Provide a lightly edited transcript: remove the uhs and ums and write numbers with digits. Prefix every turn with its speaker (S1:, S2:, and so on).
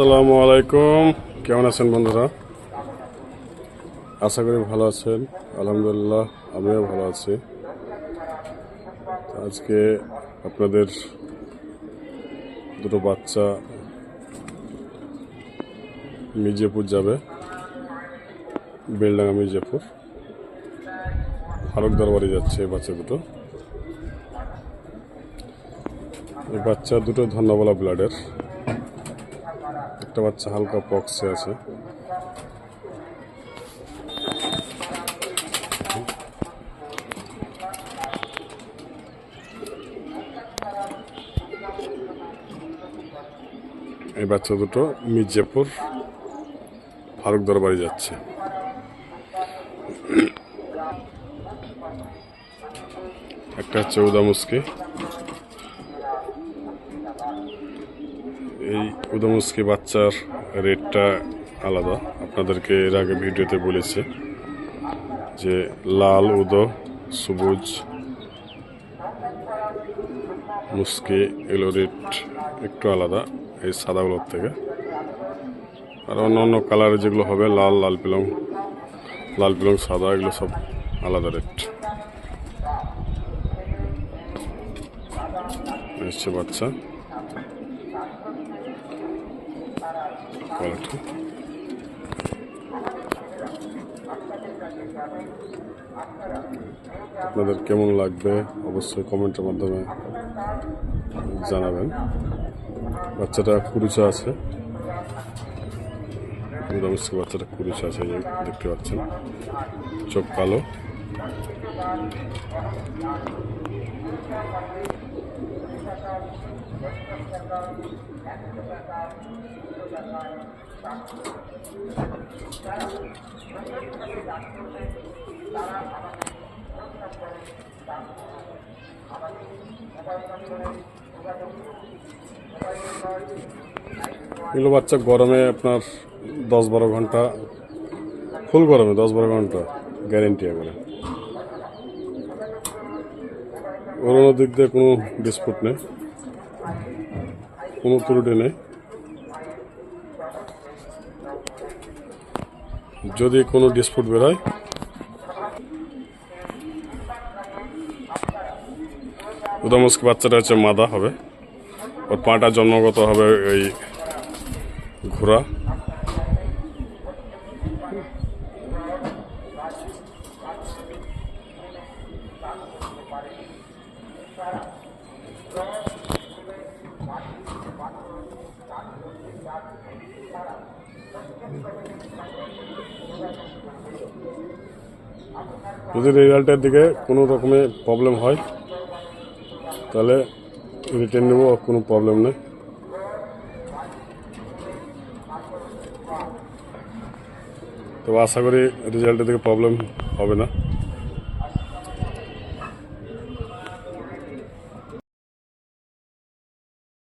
S1: আসসালামু আলাইকুম। কেমন আছেন বন্ধুরা? আশা করি ভালো আছেন। আলহামদুলিল্লাহ আমিও ভালো আছি। আজকে আপনাদের দুটো বাচ্চা মির্জাপুর যাবে, বেলডাঙ্গা মির্জাপুর। ফারুক দরবারে যাচ্ছে এই বাচ্চা দুটো। এই বাচ্চা দুটো ধন্যবালা ব্লাডের। একটা বাচ্চা হালকা পক্সে আছে। এই বাচ্চা দুটো মির্জাপুর ফারুক দরবারে যাচ্ছে। একটা হচ্ছে উদামুস্কি। এই উদামুস্কি বাচ্চার রেটটা আলাদা। আপনাদেরকে এর আগে ভিডিওতে বলেছে যে লাল উদো, সবুজ মুস্কি এগুলো রেট একটু আলাদা এই সাদাগুলোর থেকে। আর অন্য অন্য কালারে যেগুলো হবে লাল লাল পিলং সাদা, এগুলো সব আলাদা রেট। এসছে বাচ্চা কোয়ালিটি। আপনাদের কেমন লাগবে অবশ্যই কমেন্টের মাধ্যমে জানাবেন। বাচ্চাটা কুরুচা আছে, বাচ্চাটা কুরুচা আছে, দেখতে পাচ্ছেন। চোখ কালো। এগুলো বাচ্চা গরমে আপনার 10-12 ঘন্টা, ফুল গরমে 10-12 ঘন্টা গ্যারেন্টি একবারে। ওড়ানোর দিক দিয়ে কোনো ডিসপুট নেই, কোনো ত্রুটি নেই। যদি কোনো ডিসপুট বেরোয় উদামুস্কি বাচ্চাটা হচ্ছে মাদা হবে। ওর পাটা জন্মগত হবে এই ঘোড়া। যদি রেজাল্টের দিকে কোনো রকমের প্রবলেম হয় তাহলে রিটার্ন নেব, কোনো প্রবলেম নেই। তো আশা করি রেজাল্টের দিকে প্রবলেম হবে না।